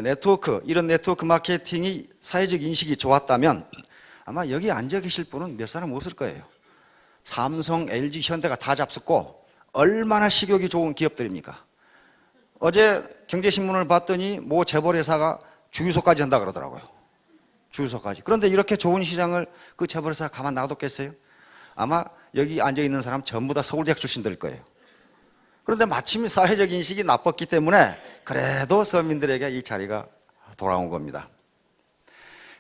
네트워크, 이런 네트워크 마케팅이 사회적 인식이 좋았다면 아마 여기 앉아 계실 분은 몇 사람 없을 거예요. 삼성, LG, 현대가 다 잡숫고 얼마나 식욕이 좋은 기업들입니까? 어제 경제신문을 봤더니 모 재벌회사가 주유소까지 한다 그러더라고요. 주유소까지. 그런데 이렇게 좋은 시장을 그 재벌회사가 가만 놔뒀겠어요? 아마 여기 앉아있는 사람 전부 다 서울대학 출신들일 거예요. 그런데 마침 사회적 인식이 나빴기 때문에 그래도 서민들에게 이 자리가 돌아온 겁니다.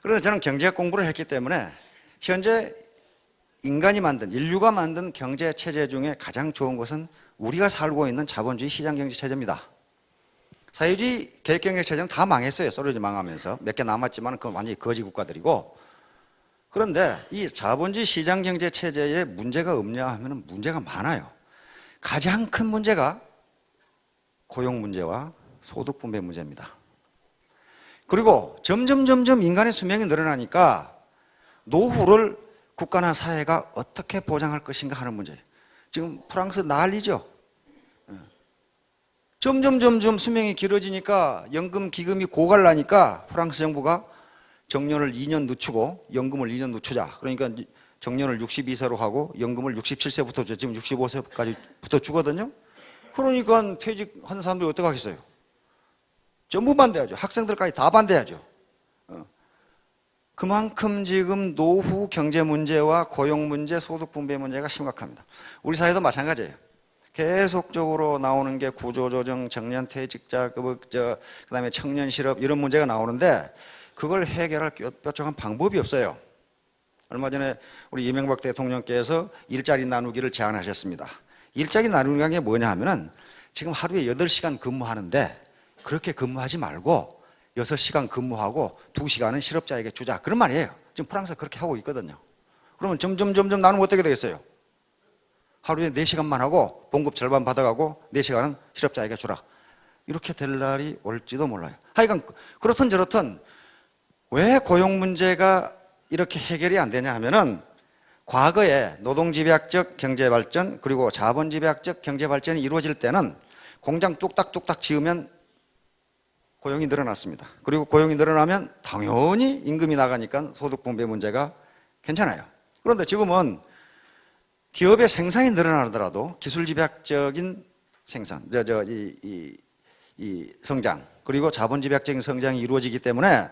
그런데 저는 경제학 공부를 했기 때문에 현재 인간이 만든, 인류가 만든 경제 체제 중에 가장 좋은 것은 우리가 살고 있는 자본주의 시장 경제 체제입니다. 사회주의 계획 경제 체제는 다 망했어요. 소련이 망하면서. 몇 개 남았지만 그건 완전히 거지 국가들이고. 그런데 이 자본주의 시장 경제 체제에 문제가 없냐 하면 문제가 많아요. 가장 큰 문제가 고용 문제와 소득 분배 문제입니다. 그리고 점점 인간의 수명이 늘어나니까 노후를 국가나 사회가 어떻게 보장할 것인가 하는 문제예요. 지금 프랑스 난리죠. 점점 수명이 길어지니까 연금 기금이 고갈나니까 프랑스 정부가 정년을 2년 늦추고 연금을 2년 늦추자. 그러니까 정년을 62세로 하고 연금을 67세부터 줘. 지금 65세까지부터 주거든요. 그러니까 퇴직한 사람들이 어떡하겠어요? 전부 반대하죠. 학생들까지 다 반대하죠. 그만큼 지금 노후 경제 문제와 고용 문제, 소득 분배 문제가 심각합니다. 우리 사회도 마찬가지예요. 계속적으로 나오는 게 구조조정, 정년퇴직자, 그다음에 청년 실업 이런 문제가 나오는데 그걸 해결할 뾰족한 방법이 없어요. 얼마 전에 우리 이명박 대통령께서 일자리 나누기를 제안하셨습니다. 일자리 나누는 게 뭐냐 하면은 지금 하루에 8시간 근무하는데 그렇게 근무하지 말고 6시간 근무하고 2시간은 실업자에게 주자. 그런 말이에요. 지금 프랑스가 그렇게 하고 있거든요. 그러면 점점 나누면 어떻게 되겠어요? 하루에 4시간만 하고 봉급 절반 받아가고 4시간은 실업자에게 주라. 이렇게 될 날이 올지도 몰라요. 하여간 그렇든 저렇든 왜 고용 문제가 이렇게 해결이 안 되냐 하면은 과거에 노동집약적 경제발전 그리고 자본집약적 경제발전이 이루어질 때는 공장 뚝딱뚝딱 지으면 고용이 늘어났습니다. 그리고 고용이 늘어나면 당연히 임금이 나가니까 소득 분배 문제가 괜찮아요. 그런데 지금은 기업의 생산이 늘어나더라도 기술집약적인 생산, 성장 그리고 자본집약적인 성장이 이루어지기 때문에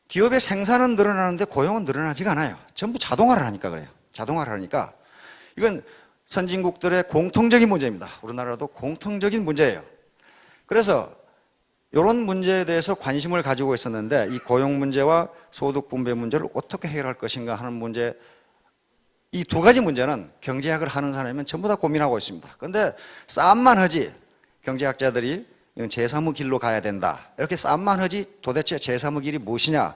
기업의 생산은 늘어나는데 고용은 늘어나지가 않아요. 전부 자동화를 하니까 그래요. 자동화를 하니까 이건 선진국들의 공통적인 문제입니다. 우리나라도 공통적인 문제예요. 그래서 이런 문제에 대해서 관심을 가지고 있었는데 이 고용 문제와 소득 분배 문제를 어떻게 해결할 것인가 하는 문제, 이 두 가지 문제는 경제학을 하는 사람이면 전부 다 고민하고 있습니다. 그런데 싸움만 하지 경제학자들이 이건 제3의 길로 가야 된다 이렇게 싸움만 하지 도대체 제3의 길이 무엇이냐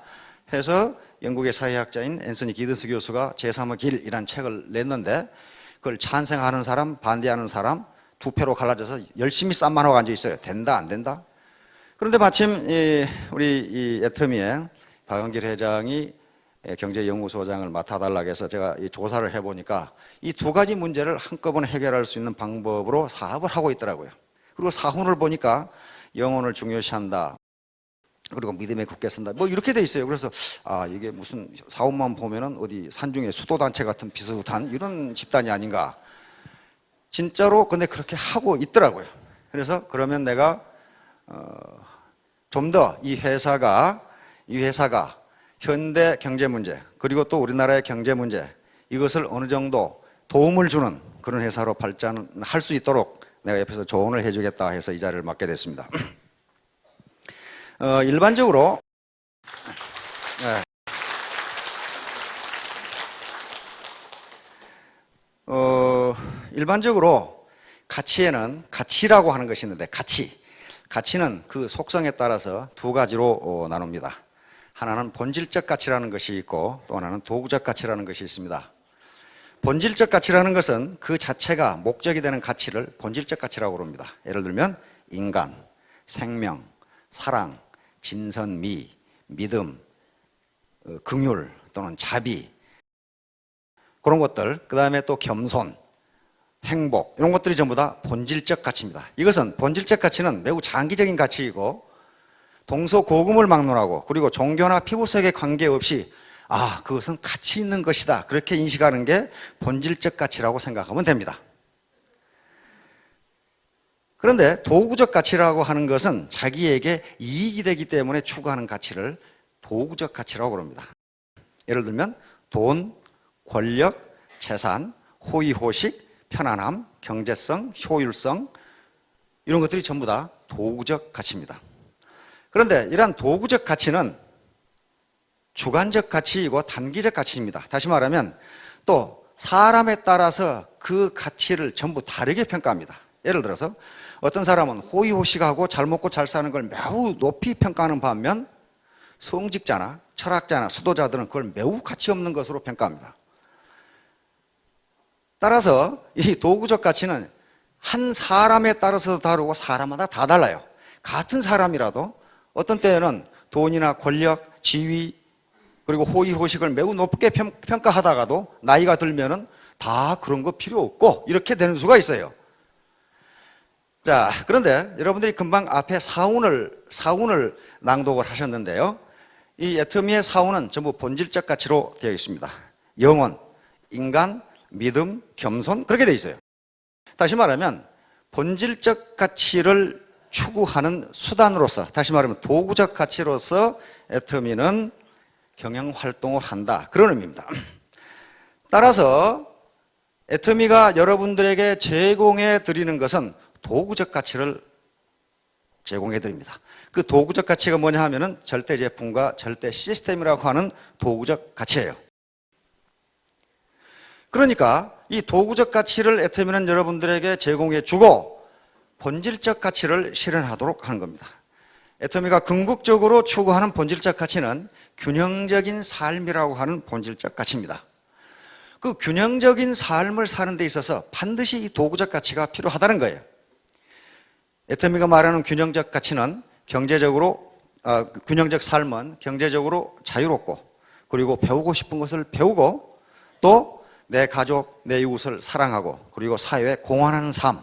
해서 영국의 사회학자인 앤서니 기든스 교수가 제3의 길이라는 책을 냈는데 그걸 찬성하는 사람 반대하는 사람 두 패로 갈라져서 열심히 싸움만 하고 앉아 있어요. 된다 안 된다. 그런데 마침 우리 애터미의 박원길 회장이 경제연구소장을 맡아달라고 해서 제가 조사를 해보니까 이 두 가지 문제를 한꺼번에 해결할 수 있는 방법으로 사업을 하고 있더라고요. 그리고 사훈을 보니까 영혼을 중요시한다. 그리고 믿음의 굳게 선다. 뭐 이렇게 돼 있어요. 그래서 이게 무슨 사업만 보면은 어디 산중에 수도단체 같은 비슷한 이런 집단이 아닌가. 진짜로 근데 그렇게 하고 있더라고요. 그래서 그러면 내가 좀 더 이 회사가 현대 경제 문제 그리고 또 우리나라의 경제 문제 이것을 어느 정도 도움을 주는 그런 회사로 발전할 수 있도록 내가 옆에서 조언을 해주겠다 해서 이 자리를 맡게 됐습니다. 일반적으로 일반적으로 가치에는 가치라고 하는 것이 있는데 가치는 그 속성에 따라서 두 가지로 나눕니다. 하나는 본질적 가치라는 것이 있고 또 하나는 도구적 가치라는 것이 있습니다. 본질적 가치라는 것은 그 자체가 목적이 되는 가치를 본질적 가치라고 부릅니다. 예를 들면 인간, 생명, 사랑, 진선미, 믿음, 긍휼 또는 자비 그런 것들, 그 다음에 또 겸손, 행복 이런 것들이 전부 다 본질적 가치입니다. 이것은 본질적 가치는 매우 장기적인 가치이고 동서고금을 막론하고 그리고 종교나 피부색에 관계없이 그것은 가치 있는 것이다, 그렇게 인식하는 게 본질적 가치라고 생각하면 됩니다. 그런데 도구적 가치라고 하는 것은 자기에게 이익이 되기 때문에 추구하는 가치를 도구적 가치라고 부릅니다. 예를 들면 돈, 권력, 재산, 호의호식, 편안함, 경제성, 효율성, 이런 것들이 전부 다 도구적 가치입니다. 그런데 이러한 도구적 가치는 주관적 가치이고 단기적 가치입니다. 다시 말하면 또 사람에 따라서 그 가치를 전부 다르게 평가합니다. 예를 들어서 어떤 사람은 호의호식하고 잘 먹고 잘 사는 걸 매우 높이 평가하는 반면 성직자나 철학자나 수도자들은 그걸 매우 가치 없는 것으로 평가합니다. 따라서 이 도구적 가치는 한 사람에 따라서 다르고 사람마다 다 달라요. 같은 사람이라도 어떤 때에는 돈이나 권력, 지위, 그리고 호의호식을 매우 높게 평가하다가도 나이가 들면은 다 그런 거 필요 없고 이렇게 되는 수가 있어요. 자, 그런데 여러분들이 금방 앞에 사운을 낭독을 하셨는데요. 이 애터미의 사운은 전부 본질적 가치로 되어 있습니다. 영혼, 인간, 믿음, 겸손, 그렇게 되어 있어요. 다시 말하면 본질적 가치를 추구하는 수단으로서, 다시 말하면 도구적 가치로서 애터미는 경영활동을 한다, 그런 의미입니다. 따라서 애터미가 여러분들에게 제공해 드리는 것은 도구적 가치를 제공해 드립니다. 그 도구적 가치가 뭐냐 하면은 절대 제품과 절대 시스템이라고 하는 도구적 가치예요. 그러니까 이 도구적 가치를 애터미는 여러분들에게 제공해 주고 본질적 가치를 실현하도록 하는 겁니다. 애터미가 궁극적으로 추구하는 본질적 가치는 균형적인 삶이라고 하는 본질적 가치입니다. 그 균형적인 삶을 사는 데 있어서 반드시 이 도구적 가치가 필요하다는 거예요. 애터미가 말하는 균형적 가치는 균형적 삶은 경제적으로 자유롭고 그리고 배우고 싶은 것을 배우고 또 내 가족, 내 이웃을 사랑하고 그리고 사회에 공헌하는 삶,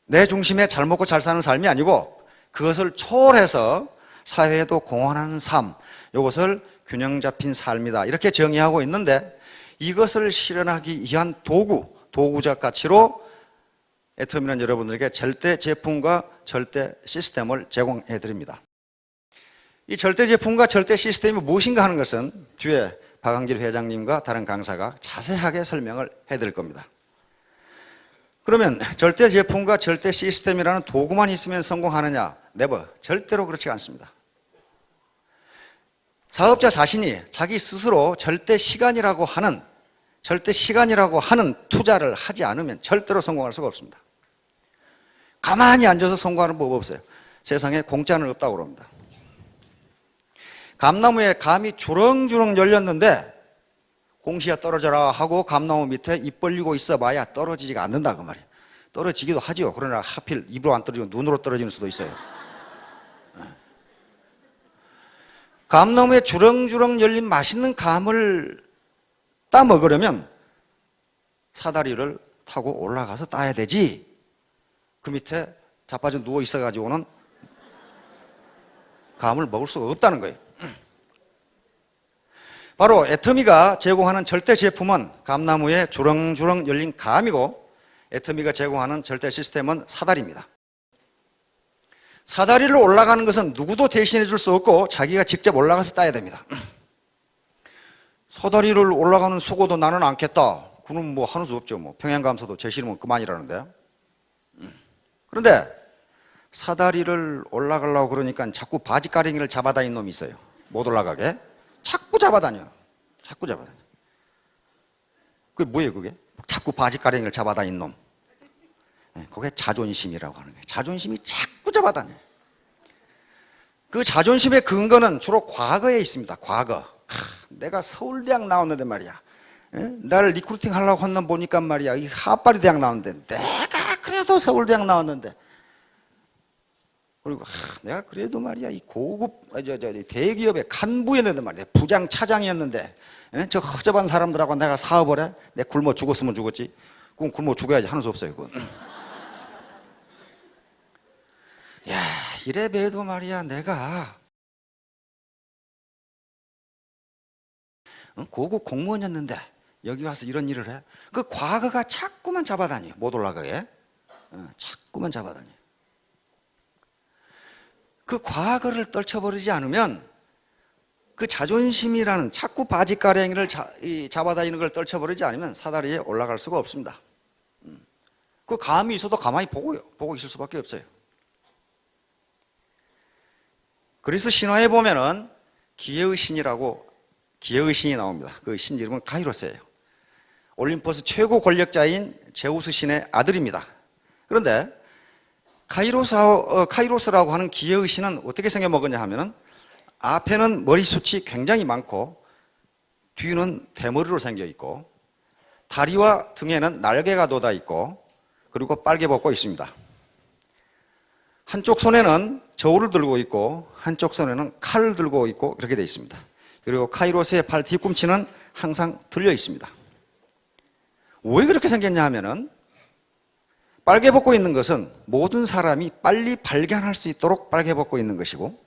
내 중심에 잘 먹고 잘 사는 삶이 아니고 그것을 초월해서 사회에도 공헌하는 삶, 이것을 균형 잡힌 삶이다, 이렇게 정의하고 있는데 이것을 실현하기 위한 도구적 가치로 애터미는 여러분들에게 절대 제품과 절대 시스템을 제공해 드립니다. 이 절대 제품과 절대 시스템이 무엇인가 하는 것은 뒤에 박항길 회장님과 다른 강사가 자세하게 설명을 해드릴 겁니다. 그러면 절대 제품과 절대 시스템이라는 도구만 있으면 성공하느냐? 네버, 절대로 그렇지 않습니다. 사업자 자신이 자기 스스로 절대 시간이라고 하는 투자를 하지 않으면 절대로 성공할 수가 없습니다. 가만히 앉아서 성공하는 법 없어요. 세상에 공짜는 없다고 그럽니다. 감나무에 감이 주렁주렁 열렸는데 공시야 떨어져라 하고 감나무 밑에 입 벌리고 있어봐야 떨어지지가 않는다, 그 말이에요. 떨어지기도 하죠. 그러나 하필 입으로 안 떨어지고 눈으로 떨어지는 수도 있어요. 감나무에 주렁주렁 열린 맛있는 감을 따 먹으려면 사다리를 타고 올라가서 따야 되지. 그 밑에 자빠져 누워 있어가지고는 감을 먹을 수가 없다는 거예요. 바로 애터미가 제공하는 절대 제품은 감나무에 주렁주렁 열린 감이고 애터미가 제공하는 절대 시스템은 사다리입니다. 사다리를 올라가는 것은 누구도 대신해 줄 수 없고 자기가 직접 올라가서 따야 됩니다. 사다리를 올라가는 수고도 나는 않겠다. 그는 뭐 하는 수 없죠. 평양감사도 제 싫으면 그만이라는데. 그런데 사다리를 올라가려고 그러니까 자꾸 바지가랭이를 잡아다니는 놈이 있어요. 못 올라가게. 자꾸 잡아다녀. 그게 뭐예요, 그게? 자꾸 바지가랭이를 잡아다니는 놈. 그게 자존심이라고 하는 거예요. 자존심이 자꾸 잡아다녀. 그 자존심의 근거는 주로 과거에 있습니다. 과거. 내가 서울대학 나왔는데 말이야. 나를 리크루팅 하려고 한 놈 보니까 말이야. 이 하파리 대학 나왔는데 내가 그래도 서울대학 나왔는데. 그리고 내가 그래도 말이야 이 고급 대기업의 간부였는데 말이야. 부장 차장이었는데 저 허접한 사람들하고 내가 사업을 해? 내 굶어 죽었으면 죽었지. 그럼 굶어 죽어야지. 하는 수 없어요, 그건. 야, 이래봬도 말이야 내가 고급 공무원이었는데 여기 와서 이런 일을 해. 그 과거가 자꾸만 잡아다녀. 못 올라가게. 자꾸만 잡아다녀. 그 과거를 떨쳐버리지 않으면 그 자존심이라는 자꾸 바지가랭이를 잡아다니는 걸 떨쳐버리지 않으면 사다리에 올라갈 수가 없습니다. 그 감이 있어도 가만히 보고 있을 수밖에 없어요. 그래서 신화에 보면은 기회의 신이라고 기회의 신이 나옵니다. 그 신 이름은 카이로스예요. 올림포스 최고 권력자인 제우스 신의 아들입니다. 그런데 카이로스라고 하는 기회의 신은 어떻게 생겨먹었냐 하면은 앞에는 머리숱이 굉장히 많고 뒤는 대머리로 생겨 있고 다리와 등에는 날개가 돋아 있고 그리고 빨개 벗고 있습니다. 한쪽 손에는 저울을 들고 있고 한쪽 손에는 칼을 들고 있고 그렇게 되어 있습니다. 그리고 카이로스의 팔 뒤꿈치는 항상 들려 있습니다. 왜 그렇게 생겼냐 하면은 빨개 벗고 있는 것은 모든 사람이 빨리 발견할 수 있도록 빨개 벗고 있는 것이고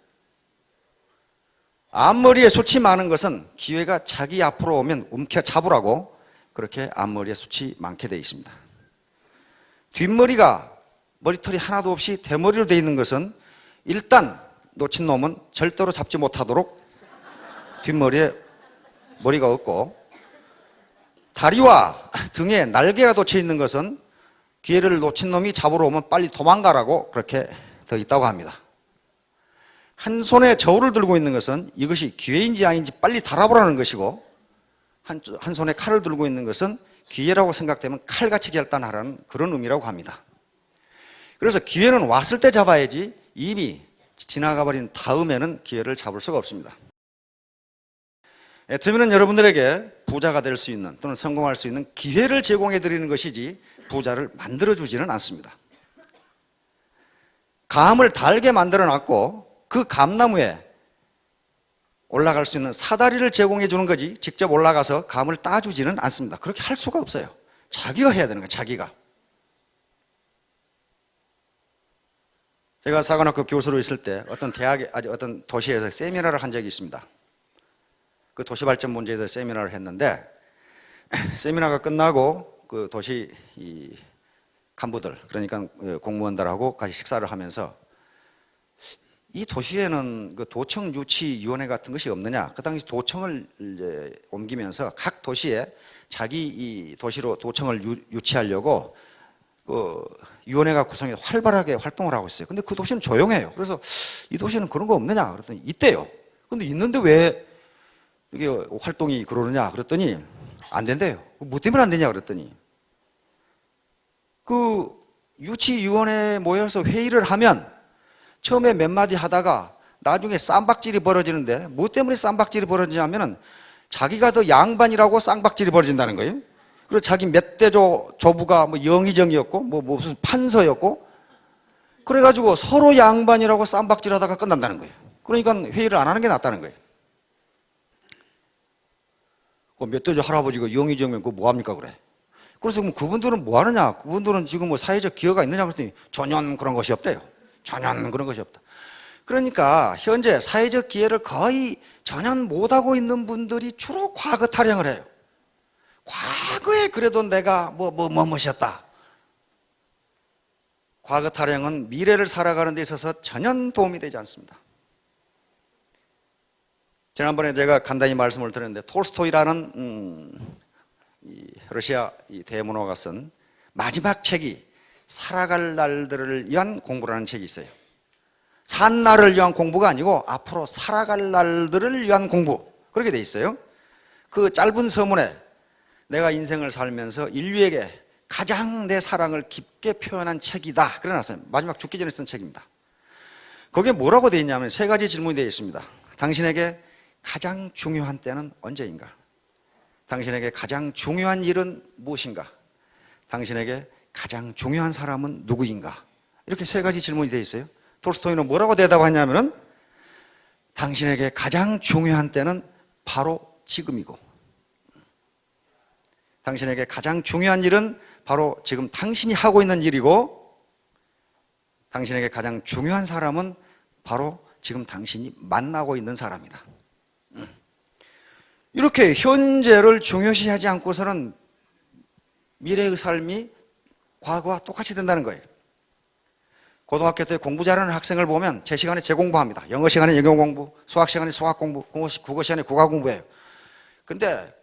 앞머리에 숱이 많은 것은 기회가 자기 앞으로 오면 움켜 잡으라고 그렇게 앞머리에 숱이 많게 되어 있습니다. 뒷머리가 머리털이 하나도 없이 대머리로 되어 있는 것은 일단 놓친 놈은 절대로 잡지 못하도록 뒷머리에 머리가 없고 다리와 등에 날개가 돋쳐 있는 것은 기회를 놓친 놈이 잡으러 오면 빨리 도망가라고 그렇게 되어 있다고 합니다. 한 손에 저울을 들고 있는 것은 이것이 기회인지 아닌지 빨리 달아보라는 것이고 한 손에 칼을 들고 있는 것은 기회라고 생각되면 칼같이 결단하라는 그런 의미라고 합니다. 그래서 기회는 왔을 때 잡아야지 이미 지나가 버린 다음에는 기회를 잡을 수가 없습니다. 애터미는 여러분들에게 부자가 될 수 있는 또는 성공할 수 있는 기회를 제공해 드리는 것이지 부자를 만들어 주지는 않습니다. 감을 달게 만들어 놨고 그 감나무에 올라갈 수 있는 사다리를 제공해 주는 거지 직접 올라가서 감을 따주지는 않습니다. 그렇게 할 수가 없어요. 자기가 해야 되는 거예요. 자기가. 제가 사관학교 교수로 있을 때 어떤 도시에서 세미나를 한 적이 있습니다. 그 도시발전 문제에 대해서 세미나를 했는데 세미나가 끝나고 그 도시 간부들 그러니까 공무원들하고 같이 식사를 하면서 이 도시에는 그 도청 유치위원회 같은 것이 없느냐. 그 당시 도청을 이제 옮기면서 각 도시에 자기 이 도시로 도청을 유치하려고 그 위원회가 구성해서 활발하게 활동을 하고 있어요. 근데 그 도시는 조용해요. 그래서 이 도시는 그런 거 없느냐 그랬더니 있대요. 근데 있는데 왜 이게 활동이 그러느냐 그랬더니 안 된대요. 뭐 때문에 안 되냐 그랬더니 그 유치위원회에 모여서 회의를 하면 처음에 몇 마디 하다가 나중에 쌈박질이 벌어지는데 뭐 때문에 쌈박질이 벌어지냐면은 자기가 더 양반이라고 쌈박질이 벌어진다는 거예요. 그리고 자기 몇 대 조부가 뭐 영의정이었고 뭐 무슨 판서였고 그래가지고 서로 양반이라고 쌈박질 하다가 끝난다는 거예요. 그러니까 회의를 안 하는 게 낫다는 거예요. 그 몇 대조 할아버지가 영의정이면 그거 뭐합니까 그래. 그래서 그럼 그분들은 뭐 하느냐. 그분들은 지금 뭐 사회적 기여가 있느냐 그랬더니 전혀 그런 것이 없대요. 전혀 그런 것이 없다. 그러니까 현재 사회적 기회를 거의 전혀 못하고 있는 분들이 주로 과거 타령을 해요. 과거에 그래도 내가 뭐였다. 과거 타령은 미래를 살아가는 데 있어서 전혀 도움이 되지 않습니다. 지난번에 제가 간단히 말씀을 드렸는데 톨스토이라는 러시아 대문호가 쓴 마지막 책이 살아갈 날들을 위한 공부라는 책이 있어요. 산 날을 위한 공부가 아니고 앞으로 살아갈 날들을 위한 공부 그렇게 돼 있어요. 그 짧은 서문에 내가 인생을 살면서 인류에게 가장 내 사랑을 깊게 표현한 책이다 그래놨어요. 마지막 죽기 전에 쓴 책입니다. 거기에 뭐라고 돼 있냐면 세 가지 질문이 되어 있습니다. 당신에게 가장 중요한 때는 언제인가? 당신에게 가장 중요한 일은 무엇인가? 당신에게 가장 중요한 사람은 누구인가? 이렇게 세 가지 질문이 되어 있어요. 톨스토이는 뭐라고 대답하냐면은 당신에게 가장 중요한 때는 바로 지금이고 당신에게 가장 중요한 일은 바로 지금 당신이 하고 있는 일이고 당신에게 가장 중요한 사람은 바로 지금 당신이 만나고 있는 사람이다. 이렇게 현재를 중요시하지 않고서는 미래의 삶이 과거와 똑같이 된다는 거예요. 고등학교 때 공부 잘하는 학생을 보면 제 시간에 제 공부합니다. 영어 시간에 영어 공부, 수학 시간에 수학 공부, 국어 시간에 국어 공부해요. 근데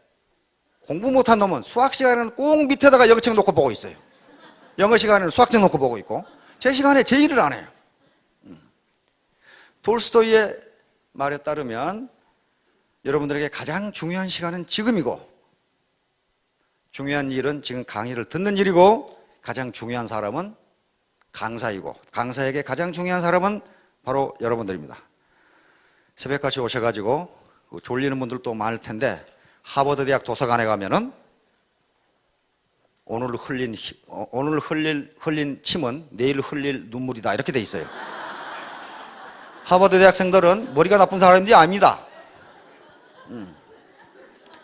공부 못한 놈은 수학 시간에는 꼭 밑에다가 영어책 놓고 보고 있어요. 영어 시간에는 수학책 놓고 보고 있고, 제 시간에 제 일을 안 해요. 돌스토이의 말에 따르면 여러분들에게 가장 중요한 시간은 지금이고, 중요한 일은 지금 강의를 듣는 일이고, 가장 중요한 사람은 강사이고, 강사에게 가장 중요한 사람은 바로 여러분들입니다. 새벽같이 오셔가지고 졸리는 분들도 많을 텐데, 하버드 대학 도서관에 가면은 오늘 흘린 침은 내일 흘릴 눈물이다 이렇게 돼 있어요. 하버드 대학생들은 머리가 나쁜 사람인지 압니다.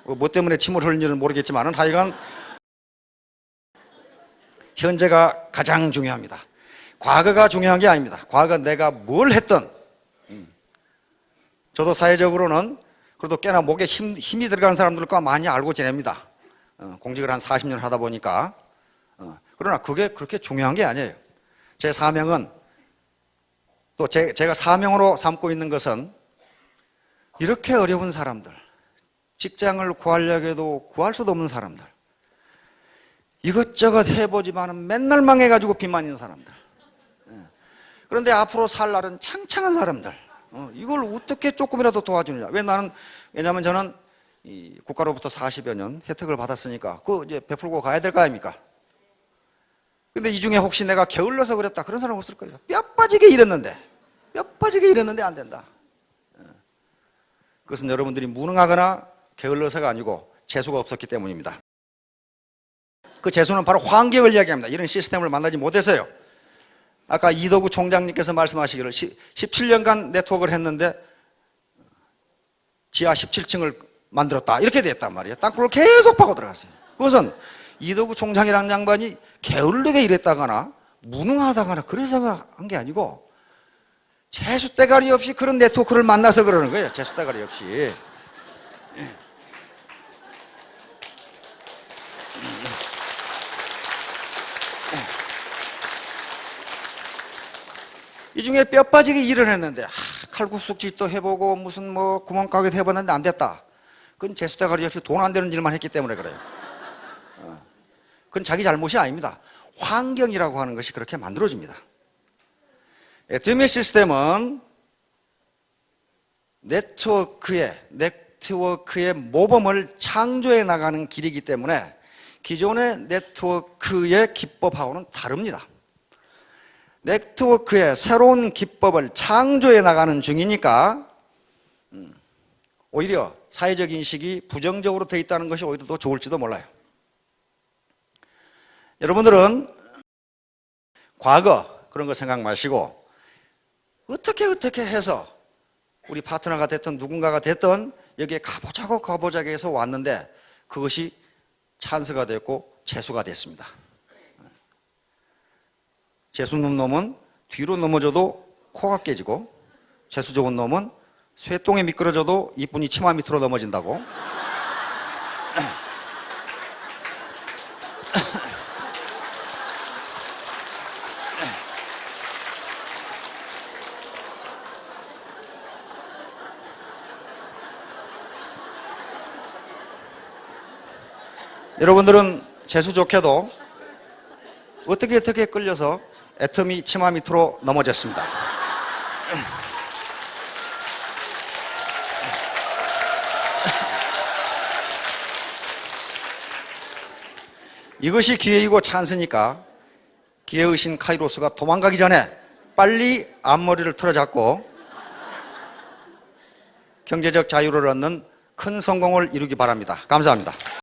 뭐 때문에 침을 흘리는지는 모르겠지만 하여간 현재가 가장 중요합니다. 과거가 중요한 게 아닙니다. 과거 내가 뭘 했든, 저도 사회적으로는 그래도 꽤나 목에 힘이 들어가는 사람들과 많이 알고 지냅니다. 공직을 한 40년 하다 보니까. 그러나 그게 그렇게 중요한 게 아니에요. 제 사명은, 또 제가 사명으로 삼고 있는 것은 이렇게 어려운 사람들, 직장을 구하려고 해도 구할 수도 없는 사람들, 이것저것 해보지만 맨날 망해가지고 빚만 있는 사람들, 그런데 앞으로 살 날은 창창한 사람들, 이걸 어떻게 조금이라도 도와주느냐. 왜냐하면 저는 이 국가로부터 40여 년 혜택을 받았으니까 그거 이제 베풀고 가야 될 거 아닙니까? 근데 이 중에 혹시 내가 게을러서 그랬다 그런 사람 없을 거예요. 뼈 빠지게 일했는데 안 된다. 그것은 여러분들이 무능하거나 게을러서가 아니고 재수가 없었기 때문입니다. 그 재수는 바로 환경을 이야기합니다. 이런 시스템을 만나지 못해서요. 아까 이도구 총장님께서 말씀하시기를 17년간 네트워크를 했는데 지하 17층을 만들었다 이렇게 됐단 말이에요. 땅굴을 계속 파고 들어갔어요. 그것은 이도구 총장이라는 양반이 게을르게 일했다거나 무능하다거나 그래서 한 게 아니고 재수 대가리 없이 그런 네트워크를 만나서 그러는 거예요. 재수 대가리 없이. 이 중에 뼈 빠지게 일을 했는데 칼국수집도 해보고 무슨 뭐 구멍가게도 해봤는데 안 됐다. 그건 재수대가리 없이 돈 안 되는 일만 했기 때문에 그래요. 그건 자기 잘못이 아닙니다. 환경이라고 하는 것이 그렇게 만들어집니다. 드미 시스템은 네트워크의 모범을 창조해 나가는 길이기 때문에 기존의 네트워크의 기법하고는 다릅니다. 네트워크의 새로운 기법을 창조해 나가는 중이니까 오히려 사회적 인식이 부정적으로 되어 있다는 것이 오히려 더 좋을지도 몰라요. 여러분들은 과거 그런 거 생각 마시고 어떻게 해서 우리 파트너가 됐든 누군가가 됐든 여기에 가보자고 해서 왔는데 그것이 찬스가 됐고 재수가 됐습니다. 재수 없는 놈은 뒤로 넘어져도 코가 깨지고, 재수 좋은 놈은 쇠똥에 미끄러져도 이쁜이 치마 밑으로 넘어진다고. 여러분들은 재수 좋게도 어떻게 끌려서 애터미 치마 밑으로 넘어졌습니다. 이것이 기회이고 찬스니까 기회의 신 카이로스가 도망가기 전에 빨리 앞머리를 틀어잡고 경제적 자유를 얻는 큰 성공을 이루기 바랍니다. 감사합니다.